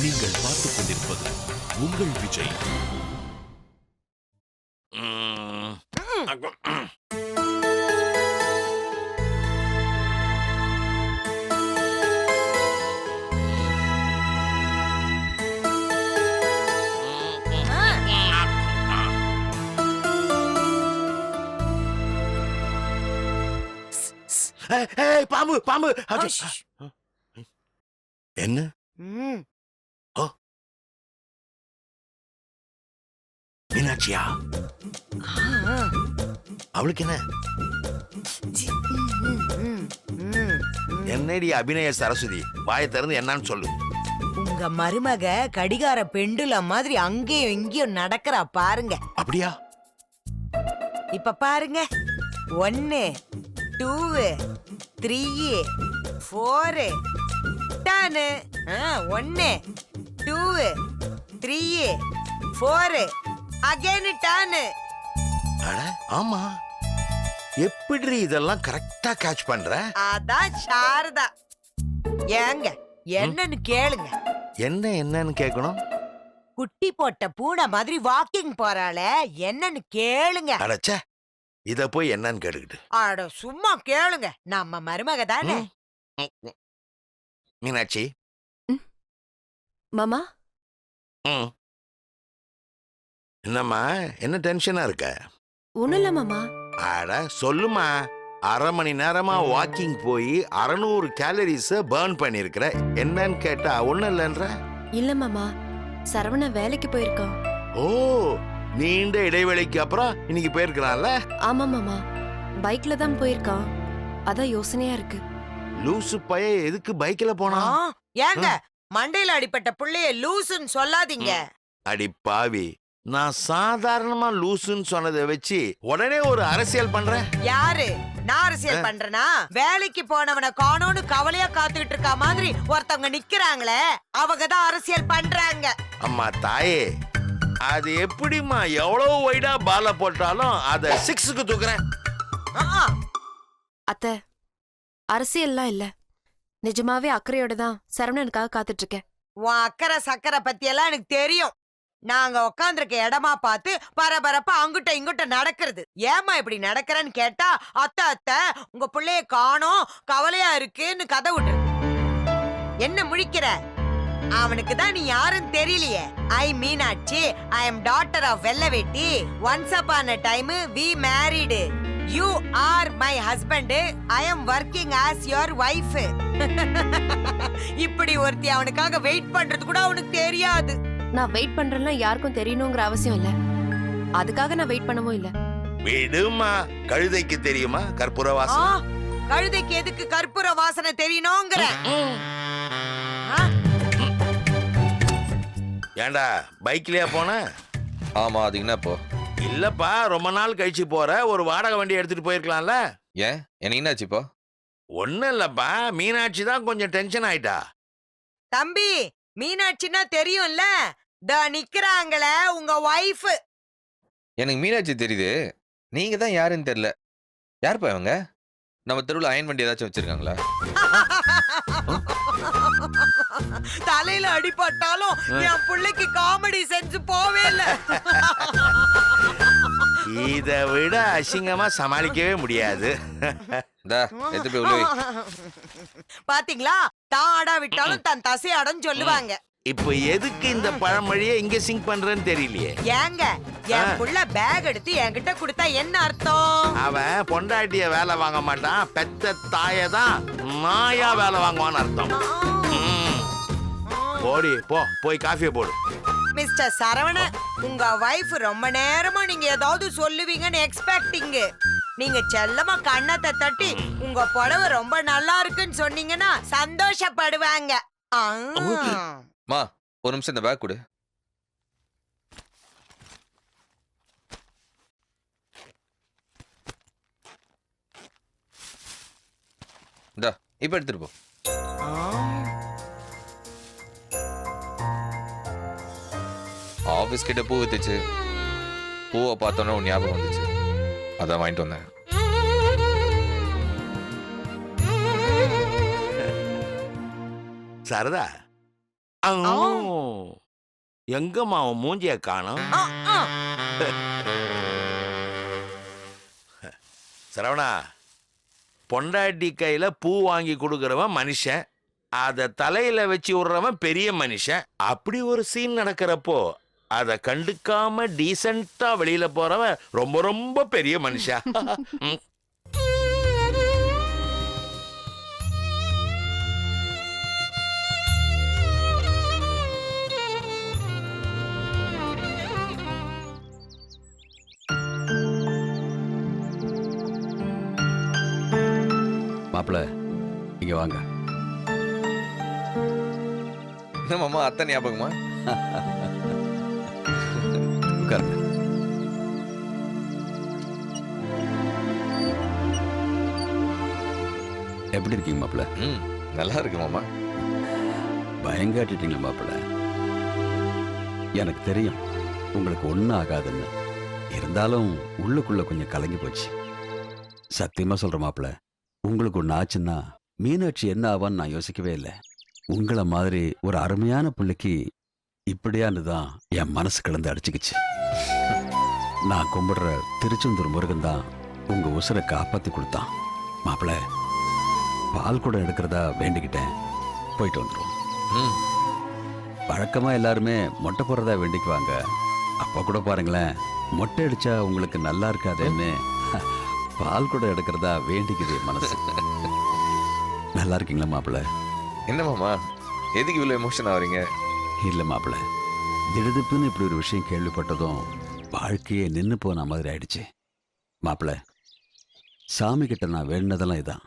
நீங்கள் பார்த்துக் கொண்டிருப்பது உங்கள் விஜய். பாம்பு பாம்பு. என்ன மீனாட்சியா? அவளுக்கு என்ன? என்னடி அபிநய சரஸ்வதி, வாயை திறந்து என்னன்னு சொல்லு. உங்க மருமக கடிகார பெண்டுல மாதிரி அங்கேயும் இங்கேயும் நடக்கிறா பாருங்க. அப்படியா? இப்ப பாருங்க, 1 2 3 4 டானு. 1 2 3 4 அகைன் டானு. அட ஆமா, எப்படி இதெல்லாம் கரெக்டா கேட்ச் பண்ற? அதான் சாரதா. ஏங்க என்னன்னு கேளுங்க. என்னன்னு கேட்கணும்? குட்டி போட்ட பூனை மாதிரி வாக்கிங் போறாளே, என்னன்னு கேளுங்க. அடச்சே, இத போய் என்னன்னு கேட்டுக்கிட்டு. அட சும்மா கேளுங்க, நம்ம மருமக தானே. மீனாட்சி. மாமா. என்னம்மா, என்ன டென்ஷனா இருக்க? ஒண்ணும் இல்ல மாமா. அட சொல்லுமா. 1/2 மணி நேரமா வாக்கிங் போய் 600 கேலரிஸ் பர்ன் பண்ணிருக்கிற. என்னன்னு கேட்டா ஒண்ணும் இல்லன்ற. இல்ல மாமா, சரவண வேலைக்கு போயிருக்கான். ஓ, நீண்ட இடைவெளிக்கு அப்புறம் இன்னைக்கு போயிருக்கலாம்ல? ஆமா மாமா, பைக்ல தான் போயிருக்கான். அதான் யோசனையா இருக்கு. லூசு பைய எதுக்கு பைக்ல போனா? ஏங்க மண்டையில அடிப்பட்ட புள்ளைய லூசுன்னு சொல்லாதீங்க. அடி பாவி, நான் சாதாரணமா லூசுன்னு சொன்னதை வச்சு உடனே ஒரு அரசியல் பண்றேன். யாரு? நான் அரசியல் பண்றேனா? வேலைக்கு போனவனை காணோன்னு கவலையா காத்துக்கிட்டு இருக்கா மாதிரி ஒருத்தவங்க நிக்கிறாங்களே, அவங்க தான் அரசியல் பண்றாங்க. அம்மா தாயே, அது எப்படிமா எவ்வளவு வைடா பால போட்டாலும் அத 6க்கு தூக்குறேன். அத்தை, அரசியல்லாம் இல்ல, நிஜமாவே அக்கறையோட தான் சரவணனுக்காக காத்துட்டு இருக்கேன். உன் அக்கறை சக்கரை பத்தி எல்லாம் எனக்கு தெரியும். நாங்க உட்காந்துருக்க இடமா பார்த்து பரபரப்பா அங்குட்ட இங்குட்ட நடக்கிறது. ஏமா இப்படி நடக்கிறேன்னு கேட்டா, அத்தை அத்தை உங்க பிள்ளைய காணோம் கவலையா இருக்குன்னு கதை விட்டு. என்ன முழிக்கிற? அவனுக்கு தான் நீ யாருன்னு தெரியலையே. I Meenakshi, I am daughter of Vellavetti. Once upon a time we married. You are my husband. I am working as your wife. இப்படி ஒருத்தி அவனுக்காக வெயிட் பண்றது கூட அவனுக்கு தெரியாது. நான் வெயிட் பண்றேன்னா யாருக்கும் தெரியணுங்கிற அவசியம் இல்ல. அதுக்காக நான் வெயிட் பண்ணவும் இல்ல. விடுமா, கழுதைக்கு தெரியுமா கற்பூர வாசனை? கழுதைக்கு எதுக்கு கற்பூர வாசனை தெரியணுங்கிற? ஏண்டா பைக்லயா போன? ஆமா, அது என்ன இப்போ? இல்லப்பா, ரொம்ப நாள் கழிச்சு போற, ஒரு வாடகை வண்டி எடுத்துட்டு போயிருக்கலாம்ல. ஏன், எனக்கு என்னாச்சு இப்போ? ஒண்ணும் இல்லப்பா, மீனாட்சி தான் கொஞ்சம் டென்ஷன் ஆயிட்டா. தம்பி, மீனாட்சின்னா தெரியும்ல, நிக்கிறாங்களே உங்க வைஃப். எனக்கு மீனாட்சி தெரியுது, நீங்க தான் யாருன்னு தெரியல. யாருப்பா இவங்க? நம்ம தெருவில் அயன் வண்டி ஏதாச்சும் வச்சிருக்காங்களா? தலையில அடிபட்டாலும் என் பிள்ளைக்கு காமெடி செஞ்சு போவே இல்ல. இத விட அசிங்கமா சமாளிக்கவே முடியாது. பாத்தீங்களா, தான் ஆடா விட்டாலும் தன் தசை ஆடன்னு சொல்லுவாங்க. இப்ப எதுக்கு இந்த பழமொழியை இங்க சிங்க் பண்றேன்னு தெரியலையே. ஏங்க, என் புள்ள பேக் எடுத்து என்கிட்ட கொடுத்தா என்ன அர்த்தம்? அவன் பொண்டாட்டிய வேலை வாங்க மாட்டான், பெத்த தாயதான் நாயா வேலை வாங்குவான்னு அர்த்தம். போடி போ, போய் காஃபியை போடு. மிஸ்டர் சரவண, உங்க வைஃப் ரொம்ப நேரமா நீங்க ஏதாவது சொல்லுவீங்கன்னு எக்ஸ்பெக்டிங். நீங்க செல்லமா கண்ணத்தை தட்டி உங்க புடவை ரொம்ப நல்லா இருக்குன்னு சொன்னீங்கன்னா சந்தோஷப்படுவாங்க. மா, ஒரு நிமிஷம் இந்த பேக் கொடு. இந்தா, இப்ப எடுத்துட்டு போ. ஆபீஸ் கிட்ட பூ வித்துச்சு. பூவை பார்த்தோன்னா உன் ஞாபகம் வந்துச்சு, அதான் வாங்கிட்டு வந்தேன். சரதா, எங்கம்மா அவன் மூஞ்சிய காணோம்? ஆ, ஆ. சரவணா, பொண்டாட்டி கையில பூ வாங்கி கொடுக்கறவன் மனுஷன், அத தலையில வச்சு விடுறவன் பெரிய மனுஷன். அப்படி ஒரு சீன் நடக்கிறப்போ அத கண்டுக்காம டீசெண்டா வெளியில போறவன் ரொம்ப ரொம்ப பெரிய மனுஷன். ம். மாப்பிள்ள இங்க வாங்க. என்ன மாமா அத்தை ஞாபகமா? உட்காருங்க. எப்படி இருக்கீங்க மாப்பிள்ள? ம் நல்லா இருக்கு மாமா. பயங்காட்டிட்டீங்களா மாப்பிள்ள? எனக்கு தெரியும் உங்களுக்கு ஒன்றும் ஆகாதுன்னு. இருந்தாலும் உள்ளுக்குள்ள கொஞ்சம் கலங்கி போச்சு. சத்தியமா சொல்ற மாப்பிள்ள, உங்களுக்கு ஒன்று ஆச்சுன்னா மீனாட்சி என்ன ஆவான்னு நான் யோசிக்கவே இல்லை. உங்களை மாதிரி ஒரு அருமையான பிள்ளைக்கு இப்படியான்னு தான் என் மனசு கிளந்து அடிச்சுக்கிச்சு. நான் கும்பிடுற திருச்செந்தூர் முருகன் தான் உங்க உசுரை காப்பாத்தி கொடுத்தான். மாப்பிள்ள, பால் கூட எடுக்கிறதா வேண்டிக்கிட்டேன். போயிட்டு வந்துடும். ம் வழக்கமா எல்லாருமே மொட்டை போடுறதா வேண்டிக்குவாங்க. அப்ப கூட பாருங்களேன், மொட்டை அடிச்சா உங்களுக்கு நல்லா இருக்காதேன்னு பால் கூட எடுக்கிறதா வேண்டிக்குது என் மனசு. நல்லா இருக்கீங்களா மாப்பிள்ள? என்ன மாமா எதுக்கு இவ்வளோ எமோஷன் ஆகுறீங்க? இல்ல மாப்பிள்ள, திடுதிப்புன்னு இப்படி ஒரு விஷயம் கேள்விப்பட்டதும் வாழ்க்கையே நின்று போன மாதிரி ஆயிடுச்சு. மாப்பிள்ள, சாமி கிட்ட நான் வேண்டினதெல்லாம் இதான்.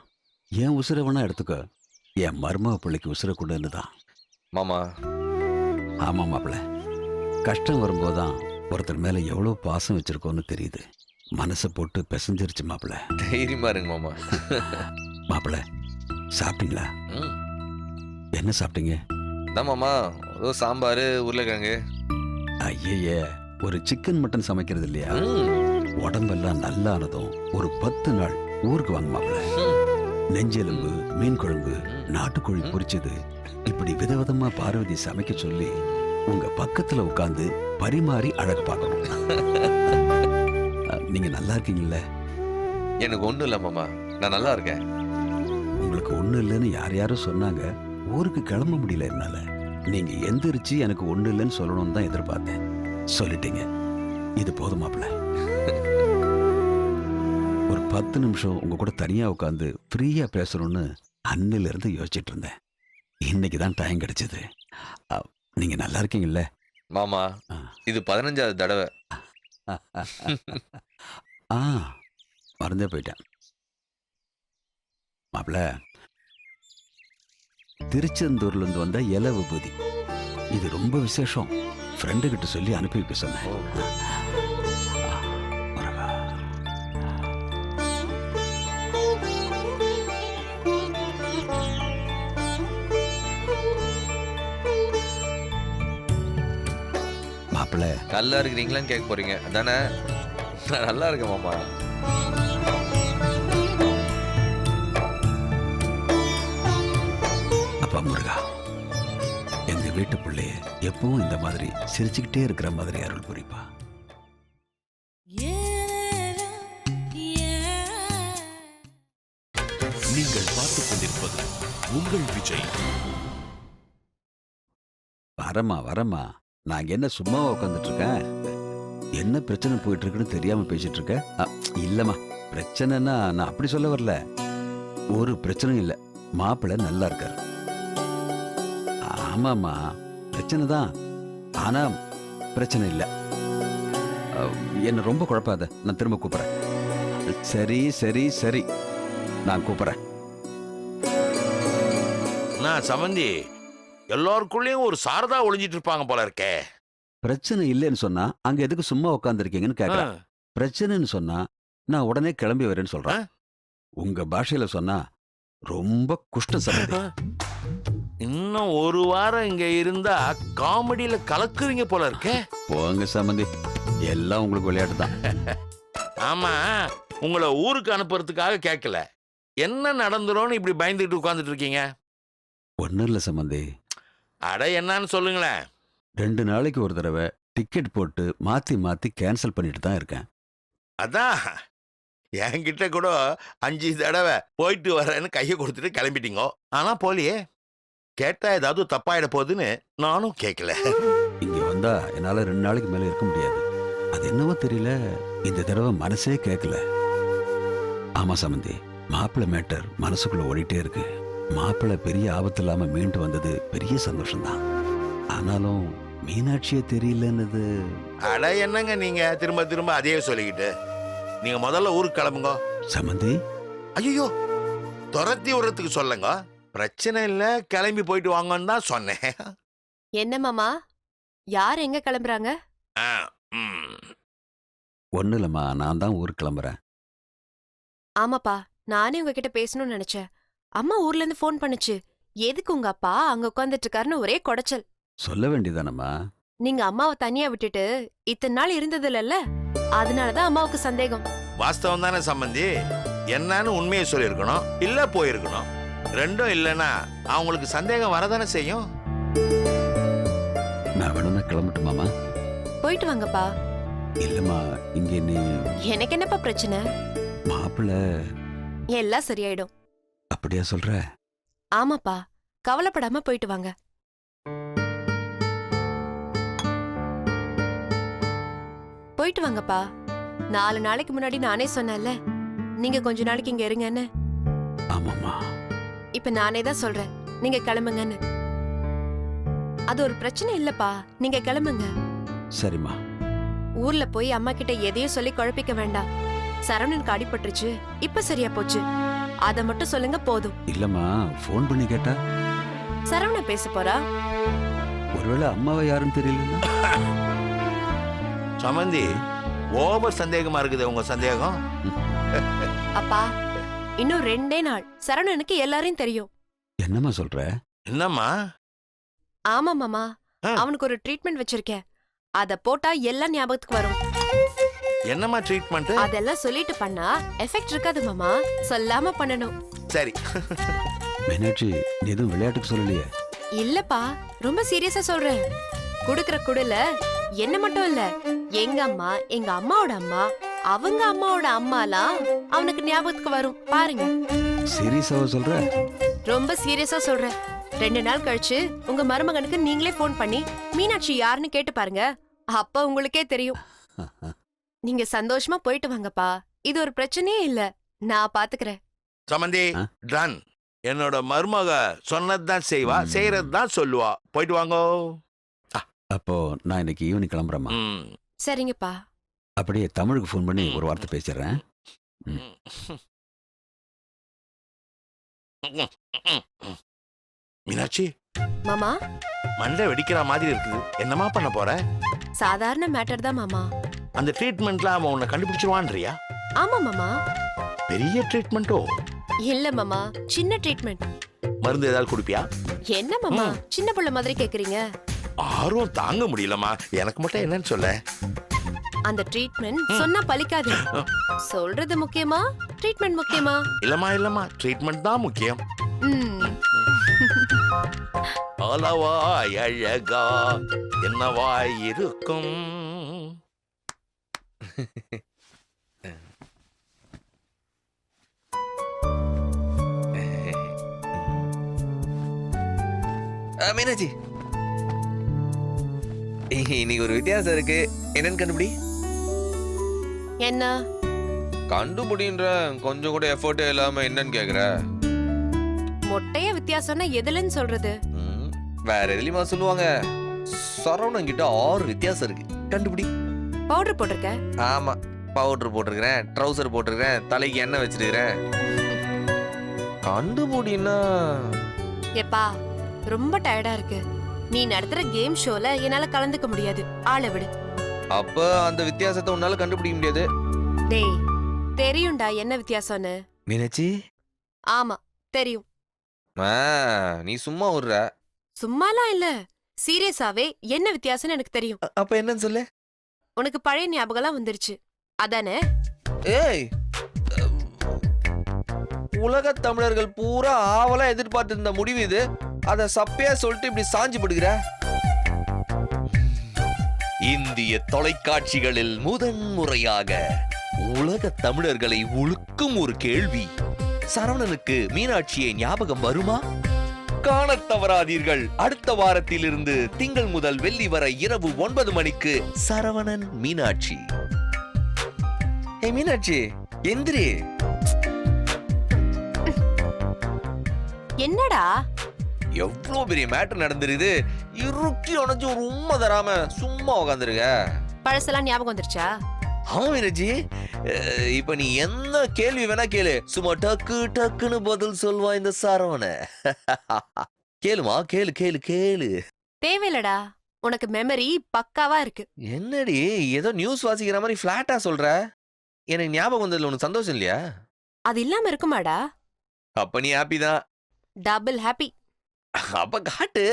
என் உசுரை வேணா எடுத்துக்க, என் மருமக பிள்ளைக்கு உசுரை கொடுன்னு தான். மாமா ஆமா மாப்பிள்ள, கஷ்டம் வரும்போதுதான் ஒருத்தர் மேல எவ்வளவு பாசம் வச்சிருக்கோன்னு தெரியுது. மனசை போட்டு பிசைஞ்சிருச்சு மாப்பிள்ள. தைரியமா இருங்க மாமா. மாப்பிள்ள, சாப்பிட்டீங்களா? ம் என்ன சாப்பிட்டீங்க? தான் மாமா ஏதோ சாம்பார் உருளைக்கிழங்கு. ஐயே, ஒரு சிக்கன் மட்டன் சமைக்கிறது இல்லையா? ம் உடம்பெல்லாம் நல்லா ஆனதும் ஒரு 10 நாள் ஊருக்கு வாங்க மாப்பிள்ள. நெஞ்செலும்பு, மீன் குழம்பு, நாட்டுக்கோழி பொரிச்சது, இப்படி விதவிதமா பார்வதி சமைக்க சொல்லி உங்க பக்கத்துல உட்கார்ந்து பரிமாறி அழகு பார்க்கணும். நீங்க நல்லா இருக்கீங்கல்ல? எனக்கு ஒன்றும் இல்லை மாமா, நான் நல்லா இருக்கேன். உங்களுக்கு ஒண்ணு இல்லைன்னு யார் யாரும் சொன்னாங்க. ஊருக்கு கிளம்ப முடியல என்னால. நீங்க எந்திரிச்சு எனக்கு ஒண்ணு இல்லைன்னு சொல்லணும்னு தான் எதிர்பார்த்தேன். சொல்லிட்டீங்க, இது போதும் மாப்பிள்ள. ஒரு 10 நிமிஷம் உங்க கூட தனியா உட்காந்து ஃப்ரீயா பேசணும்னு அன்னில இருந்து யோசிச்சுட்டு இருந்தேன். இன்னைக்கு தான் டைம் கிடைச்சது. நீங்க நல்லா இருக்கீங்கல்ல? மாமா ஆ. இது 15வது தடவை. ஆ, மறந்தே போயிட்டேன் மாப்பிள்ள. திருச்செந்தூர்ல இருந்து வந்த இலை விபூதி, இது ரொம்ப விசேஷம். ஃப்ரெண்டு கிட்ட சொல்லி அனுப்பி வைக்க சொன்னேன். வரவா? மாப்பிள்ள, நல்லா இருக்கிறீங்களான்னு கேட்க போறீங்க அதானே? நான் நல்லா இருக்கேன் மாமா. அப்பா முருகா, எங்க வீட்டு பிள்ளைய எப்பவும் இந்த மாதிரி சிரிச்சுக்கிட்டே இருக்கிற மாதிரி அருள் புரிப்பா. நீங்கள் பார்த்துக் கொண்டிருப்பது உங்கள் விஜய். வரமா, நான் என்ன சும்மாவா உட்காந்துட்டு இருக்கேன்? என்ன பிரச்சனை போயிட்டு இருக்குன்னு தெரியாம பேசிட்டு இருக்க? இல்லம்மா, பிரச்சனைன்னா நான் அப்படி சொல்ல வரல. ஒரு பிரச்சனையும் இல்ல, மாப்பிள்ளை நல்லா இருக்காரு. ஆமாம்மா, பிரச்சனை தான், ஆனா பிரச்சனை இல்ல. என்ன ரொம்ப குழப்பாத, நான் திரும்ப கூப்பிடுறேன். சரி, நான் கூப்பிடுறேன். நான் சமந்தி, எல்லாருக்குள்ளேயும் ஒரு சாரதா ஒளிஞ்சிட்டு இருப்பாங்க போல இருக்கே. பிரச்சனை இல்லைன்னு சொன்னா அங்க எதுக்கு சும்மா உட்காந்துருக்கீங்கன்னு கேட்கறேன். பிரச்சனைன்னு சொன்னா நான் உடனே கிளம்பி வரேன்னு சொல்றேன். உங்க பாஷையில சொன்னா ரொம்ப குஷ்ட சம்பந்தி. இன்னும் ஒரு வாரம் இங்க இருந்தா காமெடியில கலக்குறீங்க போல இருக்கே. போங்க சம்பந்தி, எல்லாம் உங்களுக்கு விளையாட்டு தான். ஆமா, உங்களை ஊருக்கு அனுப்புறதுக்காக கேட்கல. என்ன நடந்துரும்னு இப்படி பயந்துட்டு உட்கார்ந்துட்டு இருக்கீங்க? ஒன்னும் இல்ல சம்பந்தி. அட என்னன்னு சொல்லுங்களேன். 2 நாளைக்கு ஒரு தடவை டிக்கெட் போட்டு மாத்தி மாத்தி கேன்சல் பண்ணிட்டு தான் இருக்கேன். அதான் என்கிட்ட கூட 5 தடவை போயிட்டு வரேன்னு கையை கொடுத்துட்டு கிளம்பிட்டீங்க. ஆனா போலியே. கேட்டா ஏதாவது தப்பாயிட போகுதுன்னு நானும் கேட்கல. இங்க வந்தா என்னால 2 நாளைக்கு மேல இருக்க முடியாது. அது என்னவோ தெரியல, இந்த தடவை மனசே கேட்கல. ஆமா சம்பந்தி, மாப்பிள்ளை மேட்டர் மனசுக்குள்ள ஓடிட்டே இருக்கு. மாப்பிள்ளை பெரிய ஆபத்து இல்லாம மீண்டு வந்தது பெரிய சந்தோஷம்தான். ஆனாலும் மீனாட்சியே தெரியலன்னது. அட என்னங்க நீங்க திரும்ப திரும்ப அதையே சொல்லிக்கிட்டு. நீங்க முதல்ல ஊருக்கு கிளம்புங்க. சம்பந்தி, ஐயோ, துரத்தி விடுறதுக்கு சொல்லுங்க. பிரச்சனை இல்ல, கிளம்பி போயிட்டு வாங்கன்னு தான் சொன்னேன். என்ன மாமா, யார் எங்க கிளம்புறாங்க? ஆ, ம். ஒண்ணு இல்லம்மா, நான் தான் ஊருக்கு கிளம்புறேன். ஆமாப்பா, நானே உங்ககிட்ட பேசணும்னு நினைச்சேன். அம்மா ஊர்ல இருந்து ஃபோன் பண்ணுச்சு. எதுக்கு உங்க அப்பா அங்க உட்கார்ந்துட்டு இருக்காருன்னு ஒரே கொடைச்சல். சொல்ல வேண்டியதானம்மா. நீங்க அம்மாவை தனியா விட்டுட்டு இத்தனை நாள் இருந்தது இல்லல்ல, அதனாலதான் அம்மாவுக்கு சந்தேகம். வாஸ்தவம் தானே சம்பந்தி. என்னன்னு உண்மையை சொல்லியிருக்கணும், இல்ல போயிருக்கணும். ரெண்டும் இல்லைன்னா அவங்களுக்கு சந்தேகம் வரதானே செய்யும். நான் வேணும்னா கிளம்பட்டுமாமா? போயிட்டு வாங்கப்பா. இல்லம்மா, இங்க நீ எனக்கு என்னப்பா பிரச்சனை? மாப்பிள்ளை. எல்லாம் சரியாயிடும். அப்படியா சொல்ற? ஆமாப்பா, கவலைப்படாம போயிட்டு வாங்க. போயிட்டு வாங்கப்பா. 4 நாளைக்கு முன்னாடி நானே சொன்னேன்ல, நீங்க கொஞ்ச நாளைக்கு இங்க இருங்கன்னு. ஆமாம்மா. இப்ப நானே தான் சொல்றேன், நீங்க கிளம்புங்கன்னு. அது ஒரு பிரச்சனை இல்லப்பா, நீங்க கிளம்புங்க. சரிம்மா. ஊர்ல போய் அம்மா கிட்ட எதையும் சொல்லி குழப்பிக்க வேண்டாம். சரவணனுக்கு அடிபட்டுருச்சு, இப்ப சரியா போச்சு. அத மட்டும் சொல்லுங்க போதும். இல்லம்மா, ஃபோன் பண்ணி கேட்டா சரவணன் பேச போறா. ஒருவேளை அம்மாவை யாருன்னு தெரியலன்னா? சம்பந்தி, ஓவர் சந்தேகமா இருக்குது உங்க சந்தேகம். அப்பா, இன்னும் 2 நாள் சரவணனுக்கு எல்லாரையும் தெரியும். என்னம்மா சொல்ற? என்னம்மா? ஆமா மாமா, ஆ. அவனுக்கு ஒரு ட்ரீட்மெண்ட் வச்சிருக்கேன். அத போட்டா எல்லாம் ஞாபகத்துக்கு வரும். என்னம்மா ட்ரீட்மெண்ட்? அதெல்லாம் சொல்லிட்டு பண்ணா எஃபெக்ட் இருக்காது மாமா, சொல்லாம பண்ணணும். சரி. மீனாட்சி, நீ எதுவும் விளையாட்டுக்கு சொல்லலையே? இல்லப்பா, ரொம்ப சீரியஸா சொல்றேன். குடுக்கற குடுல என்ன மட்டும் இல்ல, எங்க அம்மா, எங்க அம்மாவோட அம்மா, அவங்க அம்மாவோட அம்மாலாம் அவனுக்கு ஞாபகத்துக்கு வரும். பாருங்க. சீரியஸாவா சொல்ற? ரொம்ப சீரியஸா சொல்றேன். 2 நாள் கழிச்சு உங்க மருமகனுக்கு நீங்களே ஃபோன் பண்ணி மீனாட்சி யாருன்னு கேட்டு பாருங்க. அப்ப உங்களுக்கே தெரியும். நீங்க சந்தோஷமா போயிட்டு வாங்கப்பா. இது ஒரு பிரச்சனையே இல்ல, நான் பாத்துக்கிறேன். சம்பந்தி, ஆ? டன். என்னோட மருமக சொன்னதுதான் செய்வா, செய்யறதுதான் சொல்லுவா. போயிட்டு வாங்க. அப்போ நான் இன்னைக்கு ஈவினிங் கிளம்புறேம்மா. ம். சரிங்கப்பா. அப்படியே தமிழுக்கு ஃபோன் பண்ணி ஒரு வார்த்தை பேசிடுறேன். மீனாட்சி, மாமா, மண்டை வெடிக்கிற மாதிரி இருக்குது. என்னமா பண்ண போற? சாதாரண மேட்டர் தான் மாமா. அந்த ட்ரீட்மெண்ட்ல அவன் உன்னை கண்டுபிடிச்சிருவான்றியா? ஆமா மாமா. பெரிய ட்ரீட்மெண்ட்டோ? இல்ல மாமா, சின்ன ட்ரீட்மெண்ட். மருந்து ஏதாவது குடிப்பியா? என்ன மாமா சின்ன புள்ள மாதிரி கேக்குறீங்க? ஆர்வம் தாங்க முடியலமா. எனக்கு மட்டும் என்னன்னு சொல்ல. அந்த ட்ரீட்மெண்ட் சொன்னா பலிக்காது. சொல்றது முக்கியமா, ட்ரீட்மெண்ட் முக்கியமா? இல்லம்மா, ட்ரீட்மெண்ட் தான் முக்கியம். ம். அளவாய் அழகா என்னவாய் இருக்கும். மீனாட்சி, இன்னைக்கு ஒரு வித்தியாசம் இருக்கு. என்னன்னு கண்டுபிடி. என்ன கண்டுபிடின்ற கொஞ்சம் கூட எஃபோர்ட்டே இல்லாம என்னன்னு கேக்குற? மொட்டைய வித்தியாசம்னா எதுலன்னு சொல்றது? வேற எதுலயுமா சொல்லுவாங்க? சரவணன் கிட்ட 6 வித்தியாசம் இருக்கு, கண்டுபிடி. பவுடர் போட்டிருக்க? ஆமா, பவுடர் போட்டிருக்கிறேன், ட்ரௌசர் போட்டிருக்கிறேன், தலைக்கு எண்ணெய் வச்சிருக்கிறேன். கண்டுபிடினா எப்பா, ரொம்ப டயர்டா இருக்கு. நீ நடத்துற கேம் ஷோல என்னால கலந்துக்க முடியாது. ஆளை விடு. அப்ப அந்த வித்தியாசத்தை உன்னால கண்டுபிடிக்க முடியாது. டேய், தெரியும்டா என்ன வித்தியாசம்னு. மீனாட்சி, ஆமா தெரியும். நீ சும்மா விடுற. சும்மாலாம் இல்ல, சீரியஸாவே என்ன வித்தியாசம்னு எனக்கு தெரியும். அப்ப என்னன்னு சொல்லு. உனக்கு பழைய ஞாபகம்லாம் வந்துருச்சு அதானே? ஏய், உலக தமிழர்கள் பூரா ஆவலா எதிர்பார்த்து இருந்த முடிவு இது. அத சப்பையா சொல்லிட்டு இப்படி சாஞ்சு படுகிற. இந்திய தொலைக்காட்சிகளில் முதன்முறையாக உலக தமிழர்களை உழுக்கும் ஒரு கேள்வி. சரவணனுக்கு மீனாட்சியை ஞாபகம் வருமா? காணத் தவறாதீர்கள். அடுத்த வாரத்திலிருந்து திங்கள் முதல் வெள்ளி வரை இரவு 9 மணிக்கு சரவணன் மீனாட்சி. மீனாட்சி எந்திரி. என்னடா எவ்வளவு பெரிய மேட்டர் நடந்துருது, இறுக்கி உனச்சு ஒரு உண்மை தராம சும்மா உட்காந்துருக்க. பழசெல்லாம் ஞாபகம் வந்துருச்சா? ஆமா மீனாட்சி, இப்ப நீ என்ன கேள்வி வேணா கேளு, சும்மா டக்கு டக்குன்னு பதில் சொல்வா இந்த சரவண. கேளுமா, கேளு கேளு கேளு. தேவையில்லடா, உனக்கு மெமரி பக்காவா இருக்கு. என்னடி ஏதோ நியூஸ் வாசிக்கிற மாதிரி பிளாட்டா சொல்ற? எனக்கு ஞாபகம் வந்ததுல உனக்கு சந்தோஷம் இல்லையா? அது இல்லாம இருக்குமாடா? அப்ப நீ ஹாப்பி தான். Double happy. அப்ப காட்டு,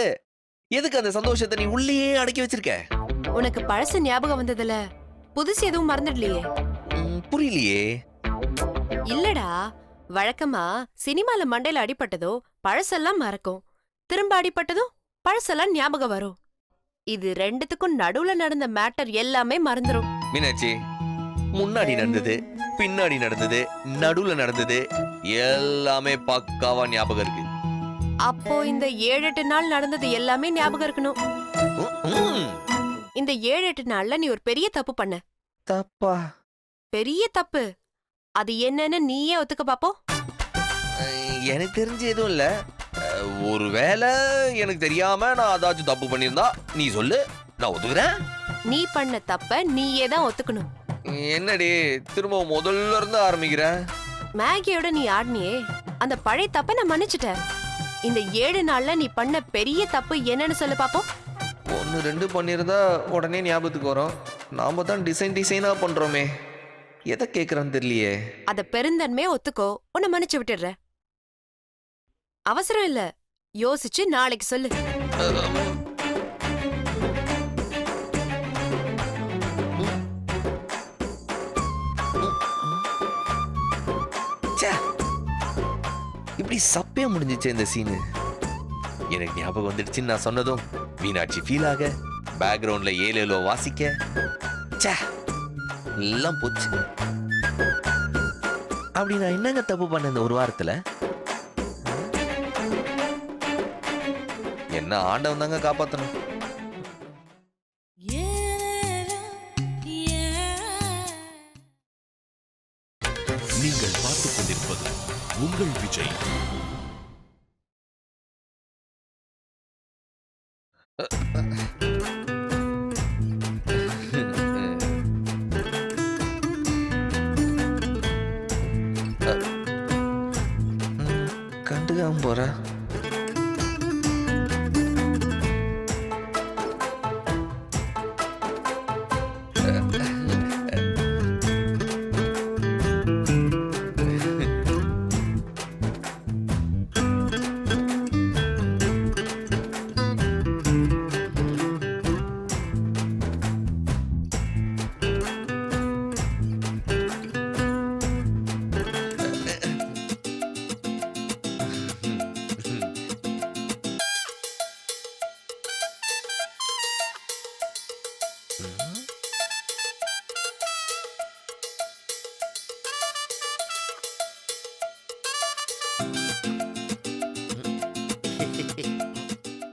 எதுக்கு அந்த சந்தோஷத்தை நீ உள்ளேயே அடக்கி வச்சிருக்க? உனக்கு பழசு ஞாபகம் வந்ததுல புதுசு எதுவும் மறந்துடலையே? புரியலையே. இல்லடா, வழக்கமா சினிமால மண்டையில அடிபட்டதோ பழசெல்லாம் மறக்கும், திரும்ப அடிபட்டதும் பழசெல்லாம் ஞாபகம் வரும். இது ரெண்டுத்துக்கும் நடுவுல நடந்த மேட்டர் எல்லாமே மறந்துரும். மீனாட்சி, முன்னாடி நடந்தது, பின்னாடி நடந்தது, நடுவுல நடந்தது எல்லாமே பக்காவா ஞாபகம் இருக்கு. அப்போ இந்த 7-8 நாள் நடந்தது எல்லாமே ஞாபகம் இருக்கணும். இந்த 7-8 நாள்ல நீ ஒரு பெரிய தப்பு பண்ண. தப்பா? பெரிய தப்பு. அது என்னன்னு நீயே ஒத்துக்க பாப்போம். எனக்கு தெரிஞ்சு எதுவும் இல்ல. ஒருவேளை எனக்கு தெரியாம நான் அதாச்சும் தப்பு பண்ணியிருந்தா நீ சொல்லு, நான் ஒத்துக்கிறேன். நீ பண்ண தப்ப நீயே தான் ஒத்துக்கணும். என்னடி திரும்ப முதல்ல இருந்து ஆரம்பிக்கிற? மேகியோட நீ ஆடினியே, அந்த பழைய தப்ப நான் மன்னிச்சுட்டேன். இந்த 7 நாள்ல நீ பண்ண பெரிய தப்பு என்னன்னு சொல்லு பாப்போம். 1-2 பண்ணியிருந்தா உடனே ஞாபகத்துக்கு வரும். நாம தான் டிசைனா பண்றோமே, எதை கேக்குறான்னு தெரியலையே. அத பெருந்தன்மையா ஒத்துக்கோ, உன்னை மன்னிச்சு விட்டுடுற. அவசரம் இல்ல, யோசிச்சு நாளைக்கு சொல்லு. இப்படி சப்பையா முடிஞ்சிச்சு இந்த சீனு. எனக்கு ஞாபகம் வந்துடுச்சுன்னு நான் சொன்னதும் மீனாட்சி ஃபீல் ஆக, பேக்ரவுண்ட்ல ஏலேலோ வாசிக்க, ச்சே எல்லாம் போச்சு. அப்படி நான் என்னங்க தப்பு பண்ண இந்த ஒரு வாரத்துல? என்ன ஆண்டவன் தாங்க காப்பாத்தணும். நீங்கள் பார்த்துக் கொண்டிருப்பது உங்கள் விஜய். கண்டுக்காம போற.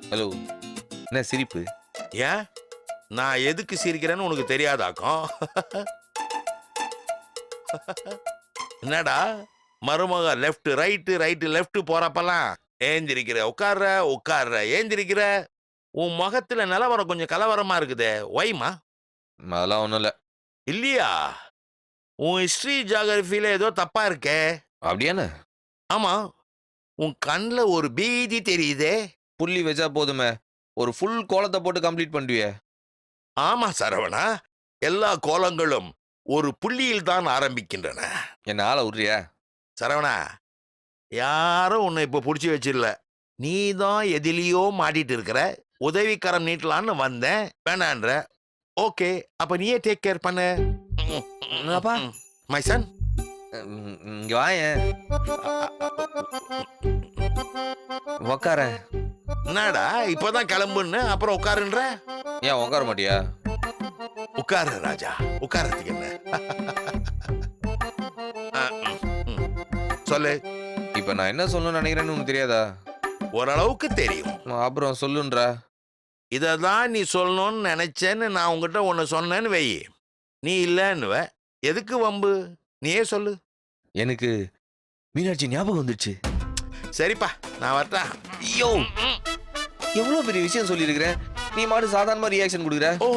ஹலோ, என்ன சிரிப்பு? ஏன் நான் எதுக்கு சிரிக்கிறேன்னு உனக்கு தெரியாதாக்கும்? என்னடா மருமக லெஃப்ட் ரைட்டு லெஃப்ட் போறப்பெல்லாம் ஏந்திரிக்கிற, உட்கார்ற ஏந்திரிக்கிற. உன் முகத்துல நிலவரம் கொஞ்சம் கலவரமா இருக்குதே, ஒய்மா? அதெல்லாம் ஒண்ணும் இல்ல. இல்லையா? உன் ஹிஸ்டரி ஜியாகிரபில ஏதோ தப்பா இருக்கே. அப்படியானே? ஆமா, உன் கண்ணுல ஒரு பீதி தெரியுதே. புள்ளி வச்சா போதுமே, ஒரு ஃபுல் கோலத்தை போட்டு கம்ப்ளீட் பண்ணுவியே. ஆமா சரவணா, எல்லா கோலங்களும் ஒரு புள்ளியில் தான் ஆரம்பிக்கின்றன. என்ன ஆள விடுறியா? சரவணா, யாரும் உன்னை இப்ப புடிச்சு வச்சிடல. நீ தான் எதிலையோ மாட்டிட்டு இருக்கிற. உதவிக்கரம் நீட்டலான்னு வந்தேன், வேணான்ற. ஓகே, அப்ப நீயே டேக் கேர் பண்ணு. அப்பா, மை சன், இங்க வாயேன். உக்கார. என்னடா இப்பதான் கிளம்புன்னு அப்புறம் உட்காருன்ற? ஏன் உட்கார மாட்டியா? உட்காரு ராஜா, உட்காரத்துக்கு என்ன? சொல்லு. இப்ப நான் என்ன சொல்லணும்னு நினைக்கிறேன்னு உனக்கு தெரியாதா? ஓரளவுக்கு தெரியும். அப்புறம் சொல்லுன்றா. இததான் நீ சொல்லணும்னு நினைச்சேன்னு நான் உங்ககிட்ட ஒன்னு சொன்னேன்னு வை, நீ இல்லன்னுவ. எதுக்கு வம்பு? நீயே சொல்லு. எனக்கு மீனாட்சி ஞாபகம் வந்துடுச்சு. சரிப்பா, நான் வரட்டா. ஐயோ, எவ்வளவு பெரிய விஷயம் சொல்லியிருக்கிறேன், நீ மாடு சாதாரணமா ரியாக்ஷன் கொடுக்குற. ஓ,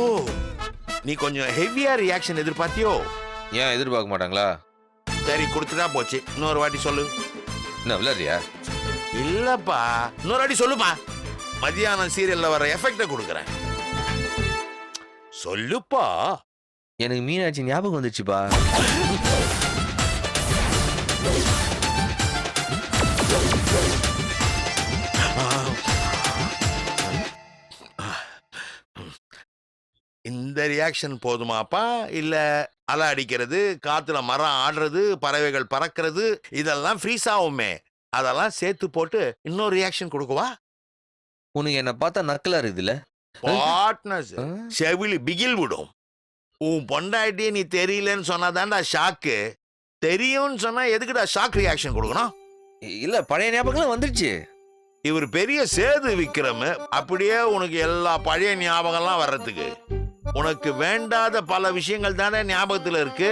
நீ கொஞ்சம் ஹெவியா ரியாக்ஷன் எதிர்பார்த்தியோ? ஏன் எதிர்பார்க்க மாட்டாங்களா? சரி, கொடுத்துட்டா போச்சு. இன்னொரு வாட்டி சொல்லு. என்ன விளையாடுறியா? இல்லப்பா, இன்னொரு வாட்டி சொல்லுப்பா. மதியானம் சீரியல்ல வர எஃபெக்ட கொடுக்குறேன். சொல்லுப்பா. எனக்கு மீனாட்சி ஞாபகம் வந்துச்சுப்பா. இந்த ரியாக்ஷன் போதுமாப்பா? இல்ல அலை அடிக்கிறது, காத்துல மரம் ஆடுறது, பறவைகள் பறக்கிறது, இதெல்லாம் ஃப்ரீஸ் ஆகுமே, அதெல்லாம் சேர்த்து போட்டு இன்னொரு ரியாக்ஷன் கொடுக்கவா? உனக்கு என்ன பார்த்தா நக்கலா இருக்குதுல்ல? பார்ட்னர்ஸ் செவிலி பிகில் விடும். உன் பொண்டாட்டியே நீ தெரியலன்னு சொன்னாதான்டா ஷாக்கு. தெரியும்னு சொன்னா எதுக்குடா ஷாக் ரியாக்ஷன் கொடுக்கணும்? இல்ல, பழைய ஞாபகம் வந்துடுச்சு. இவர் பெரிய சேது விக்ரம், அப்படியே உனக்கு எல்லா பழைய ஞாபகம்லாம் வர்றதுக்கு. உனக்கு வேண்டாத பல விஷயங்கள் தானே ஞாபகத்துல இருக்கு,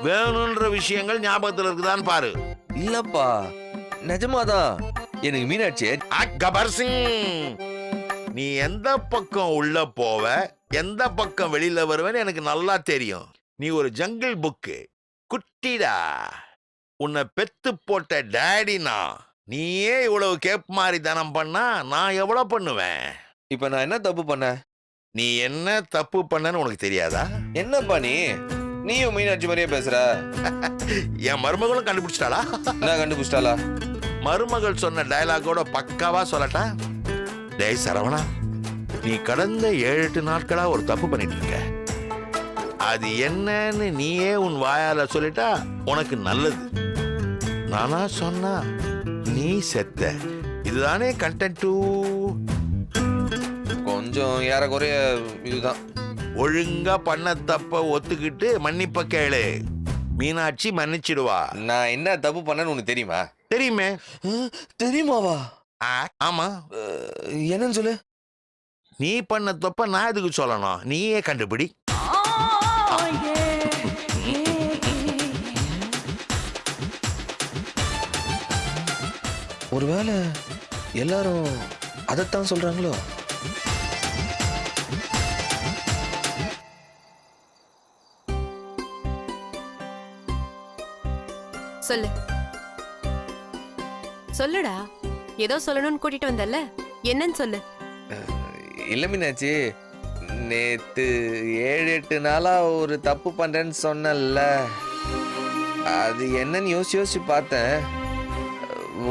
வேணும்ன்ற விஷயங்கள் ஞாபகத்துல இருக்குதான்னு பாரு. இல்லப்பா, நிஜமாதான் எனக்கு மீனாட்சி. கபர் சிங், நீ எந்த பக்கம் உள்ள போவ, எந்த பக்கம் வெளியில வருவேன்னு எனக்கு நல்லா தெரியும். நீ ஒரு ஜங்கிள் புக்கு குட்டிடா. உன்னை பெத்து போட்ட டேடினா நீயே இவ்வளவு கேப் மாதிரி தனம் பண்ணா நான் எவ்வளவு பண்ணுவேன்? இப்ப நான் என்ன தப்பு பண்ண? நீ என்ன தப்பு பண்ணன்னு உனக்கு தெரியாதா? என்னப்பா நீயும் மீனாட்சி மாதிரியே பேசுற. என் மருமகளும் கண்டுபிடிச்சிட்டாளா? என்ன கண்டுபிடிச்சிட்டாளா? மருமகள் சொன்ன டயலாகோட பக்காவா சொல்லட்டா? டேய் சரவணா, நீ கடந்த 7-8 நாட்களா ஒரு தப்பு பண்ணிட்டு இருக்க. அது என்னன்னு நீயே உன் வாயால சொல்லிட்டா உனக்கு நல்லது. நானா சொன்னா நீ செத்த. இதுதானே கண்டென்ட். கொஞ்சம் ஏறக்குறைய இதுதான். ஒழுங்கா பண்ண தப்ப ஒத்துக்கிட்டு மன்னிப்ப கேளு. மீனாட்சி மன்னிச்சிடுவா. நான் என்ன தப்பு பண்ணேன்னு உனக்கு தெரியுமா? தெரியுமே. தெரியுமாவா? ஆமா. என்னன்னு சொல்லு. நீ பண்ண தப்ப நான் எதுக்கு சொல்லணும்? நீயே கண்டுபிடி. ஒருவேளை எல்லாரும் அதைத்தான் சொல்றாங்களோ? சொல்லு சொல்லுடா. ஏதோ சொல்லணும்னு கூட்டிட்டு வந்தல்ல, என்னன்னு சொல்லு. இல்ல மீனாட்சி, நேத்து 7-8 நாளா ஒரு தப்பு பண்றேன்னு சொன்னல, அது என்னன்னு யோசிச்சு பார்த்தேன்.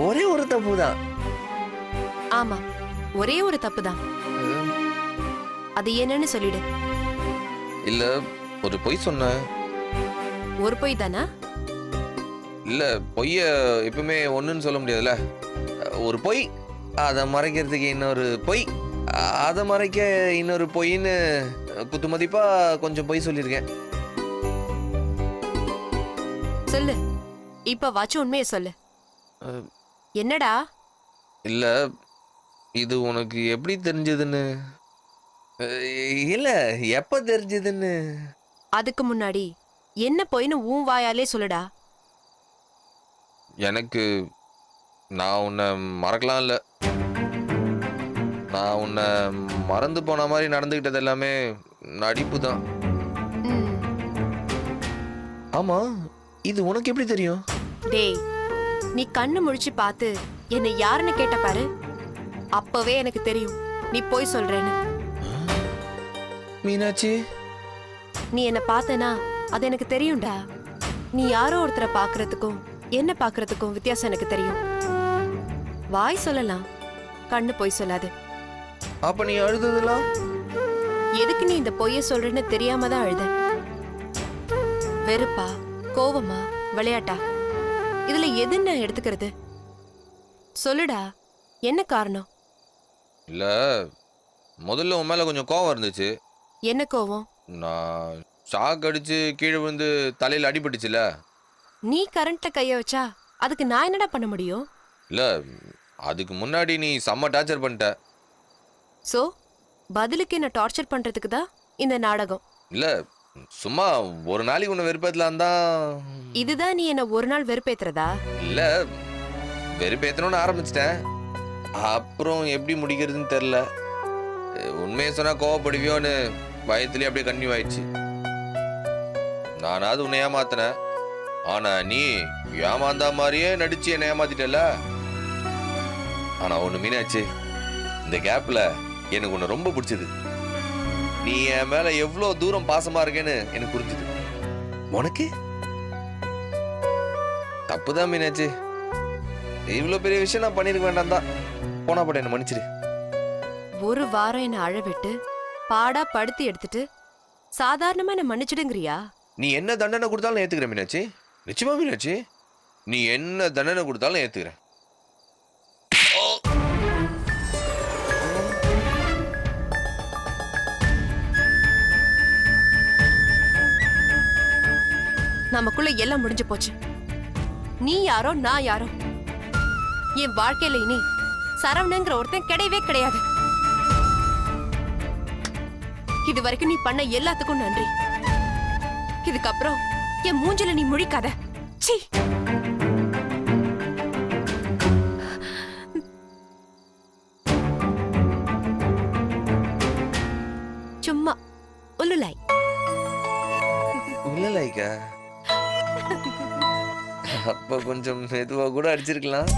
ஒரே ஒரு தப்பு தான். ஆமா, ஒரே ஒரு தப்பு தான். அது என்னன்னு சொல்லிடு. இல்ல, ஒரு பொய் சொன்னேன். ஒரு பொய் தானா? இல்ல, பொய்ய எப்பவுமே ஒண்ணுன்னு சொல்ல முடியாதுல்ல. ஒரு பொய், அதை மறைக்கிறதுக்கு இன்னொரு பொய், அதை மறைக்க இன்னொரு பொய்ன்னு குத்து மதிப்பா கொஞ்சம் பொய் சொல்லியிருக்கேன். சொல்லு, இப்ப வாச்சு உண்மையை சொல்லு. என்னடா? இல்ல, இது உனக்கு எப்படி தெரிஞ்சதுன்னு? இல்ல, எப்ப தெரிஞ்சதுன்னு. அதுக்கு முன்னாடி என்ன பொய்ன்னு உன் வாயாலே சொல்லுடா. எனக்கு நான் உன்னை மறக்கலாம் இல்ல. நான் உன்னை மறந்து போன மாதிரி நடந்துகிட்டது எல்லாமே நடிப்பு தான். ம். ஆமா, இது உனக்கு எப்படி தெரியும்? டேய், நீ கண்ணு முழிச்சு பார்த்து என்னை யாருன்னு கேட்ட பாரு, அப்பவே எனக்கு தெரியும் நீ போய் சொல்றேன்னு. மீனாட்சி, நீ என்ன பார்த்தனா அது எனக்கு தெரியும்டா. நீ யாரோ ஒருத்தரை பாக்குறதுக்கும் என்ன பாக்குறதுக்கும் வித்தியாசம் எனக்கு தெரியும். வாய் சொல்லலாம், கண்ணு பொய் சொல்லாது. அப்ப நீ அழுததெல்லாம் எதுக்கு நீ இந்த பொய்ய சொல்றேன்னு தெரியாம தான் அழுத. வெறுப்பா, கோவமா, விளையாட்டா, இதுல எதுன்னு நான் எடுத்துக்கிறது? சொல்லுடா, என்ன காரணம்? இல்ல, முதல்ல உன் மேல கொஞ்சம் கோவம் இருந்துச்சு. என்ன கோவம்? நான் ஷாக் அடிச்சு கீழே விழுந்து தலையில அடிபட்டுச்சுல. நீ கரண்ட்ல கைய வச்சா அதுக்கு நான் என்னடா பண்ண முடியும்? இல்ல அதுக்கு முன்னாடி நீ செம்ம டார்ச்சர் பண்ணிட்ட. சோ பதிலுக்கு என்ன டார்ச்சர் பண்றதுக்கு தான் இந்த நாடகம். இல்ல சும்மா ஒரு நாளைக்கு உன்னை வெறுப்பேத்தலாம் தான். இதுதான் நீ என்ன ஒரு நாள் வெறுப்பேத்துறதா? இல்ல வெறுப்பேத்தணும்னு ஆரம்பிச்சிட்டேன். அப்புறம் எப்படி முடிக்கிறதுன்னு தெரியல. உண்மையை சொன்னா கோவப்படுவியோன்னு பயத்திலே அப்படியே கன்னியூ ஆயிடுச்சு. நானாவது உன்னை ஏமாத்தினேன். ஆனா நீ ஏமாந்தா மாதிரியே நடிச்சு என்னை ஏமாத்திட்டல. ஆனா ஒண்ணு மீனாச்சு, இந்த கேப்ல எனக்கு உன்னை ரொம்ப பிடிச்சது. நீ என் மேல எவ்வளவு தூரம் பாசமா இருக்கேன்னு எனக்கு புரிஞ்சுது. உனக்கு தப்புதான் மீனாச்சு. இவ்வளவு பெரிய விஷயம் நான் பண்ணிருக்க வேண்டாம் தான். போனா போட என்ன மன்னிச்சிரு. ஒரு வாரம் என்ன அழவிட்டு பாடா படுத்து எடுத்துட்டு சாதாரணமா என்ன மன்னிச்சிடுங்கிறியா? நீ என்ன தண்டனை கொடுத்தாலும் ஏத்துக்கிறேன் மீனாட்சி. நிச்சயமா மீனாட்சி, நீ என்ன தண்டனை கொடுத்தாலும் ஏத்துக்கிறேன். நமக்குள்ள எல்லாம் முடிஞ்சு போச்சு. நீ யாரோ நான் யாரோ. என் வாழ்க்கையில இனி சரவணங்கிற ஒருத்தன் கிடையவே கிடையாது. இது வரைக்கும் நீ பண்ண எல்லாத்துக்கும் நன்றி. இதுக்கப்புறம் என் மூஞ்சில நீ முழிக்காத. சீ. சும்மா உல்லுலாய். உள்ளலைக்கா அப்ப கொஞ்சம் மெதுவா கூட அடிச்சிருக்கலாம்.